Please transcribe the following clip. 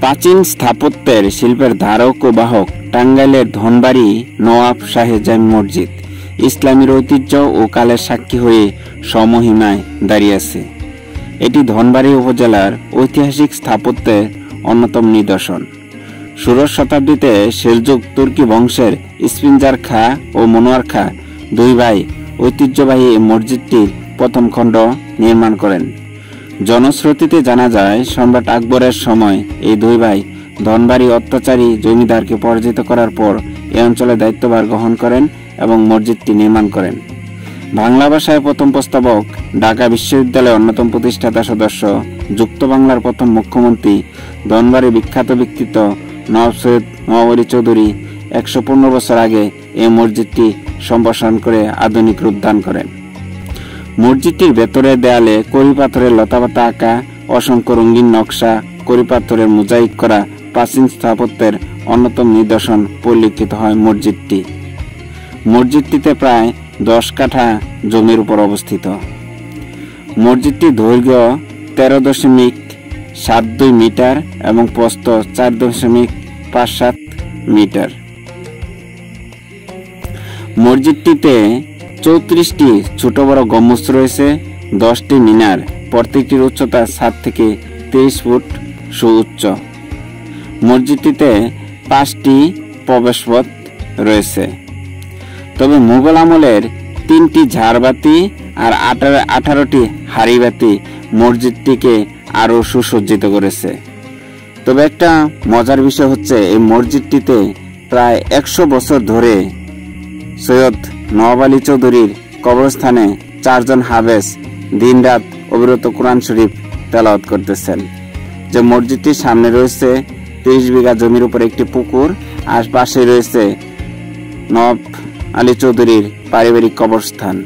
প্রাচীন স্থাপত্যের শিল্পের ধারক ও বাহক টাঙ্গাইলের ধনবাড়ি নওয়াব শাহে জামি মসজিদ ইসলামের ঐতিহ্য ও কালের সাক্ষী হয়ে সমহিমায় দাঁড়িয়েছে। এটি ধনবাড়ি উপজেলার ঐতিহাসিক স্থাপত্যের অন্যতম নিদর্শন। ষোড়শ শতাব্দীতে সেলজুক তুর্কি বংশের ইস্পিনজার খাঁ ও মনোয়ার খাঁ দুই ভাই ঐতিহ্যবাহী এই মসজিদটির প্রথম খণ্ড নির্মাণ করেন। জনশ্রুতিতে জানা যায় সম্রাট আকবরের সময় এই দুই ভাই ধনবাড়ি অত্যাচারী জমিদারকে পরাজিত করার পর এই অঞ্চলে দায়িত্বভার গ্রহণ করেন এবং মসজিদটি নির্মাণ করেন। বাংলা ভাষায় প্রথম প্রস্তাবক, ঢাকা বিশ্ববিদ্যালয়ের অন্যতম প্রতিষ্ঠাতা সদস্য, যুক্ত বাংলার প্রথম মুখ্যমন্ত্রী, ধনবাড়ি বিখ্যাত ব্যক্তিত্ব নওয়াব সৈয়দ নওয়াব আলী চৌধুরী 115 বছর আগে এই মসজিদটি সম্প্রসারণ করে আধুনিক রূপ দান করেন। মসজিদটির ভেতরের দেয়ালে কড়ি পাথরের লতাপাতা আঁকা, অসংখ্য রঙিন নকশা, কড়ি পাথরের মোজাইক করা প্রাচীন স্থাপত্যের অন্যতম নিদর্শন পরিলক্ষিত হয়। মসজিদটিতে প্রায় 10 কাঠা জমির উপর অবস্থিত। মসজিদটির দৈর্ঘ্য 13.72 মিটার এবং প্রস্থ 4.57 মিটার। মসজিদটিতে 34টি ছোট বড় গম্বুজ রয়েছে, 10টি মিনার, প্রত্যেকটির উচ্চতা 7 থেকে 23 ফুট সুউচ্চ। মসজিদটিতে 5টি প্রবেশপথ রয়েছে। তবে মুঘল আমলের 3টি ঝাড়বাতি আর 18টি হাড়িবাতি মসজিদটিকে আরো সুসজ্জিত করেছে। তবে একটা মজার বিষয় হচ্ছে এই মসজিদটিতে প্রায় 100 বছর ধরে সৈয়দ নওয়াব আলী চৌধুরীর কবরস্থানে 4 জন হাফেজ দিনরাত অবিরত কোরআন শরীফ তেলাওয়াত করতেছেন। যে মসজিদটির সামনে রয়েছে 30 বিঘা জমির উপর একটি পুকুর, আর পাশে রয়েছে নওয়াব আলী চৌধুরীর পারিবারিক কবরস্থান।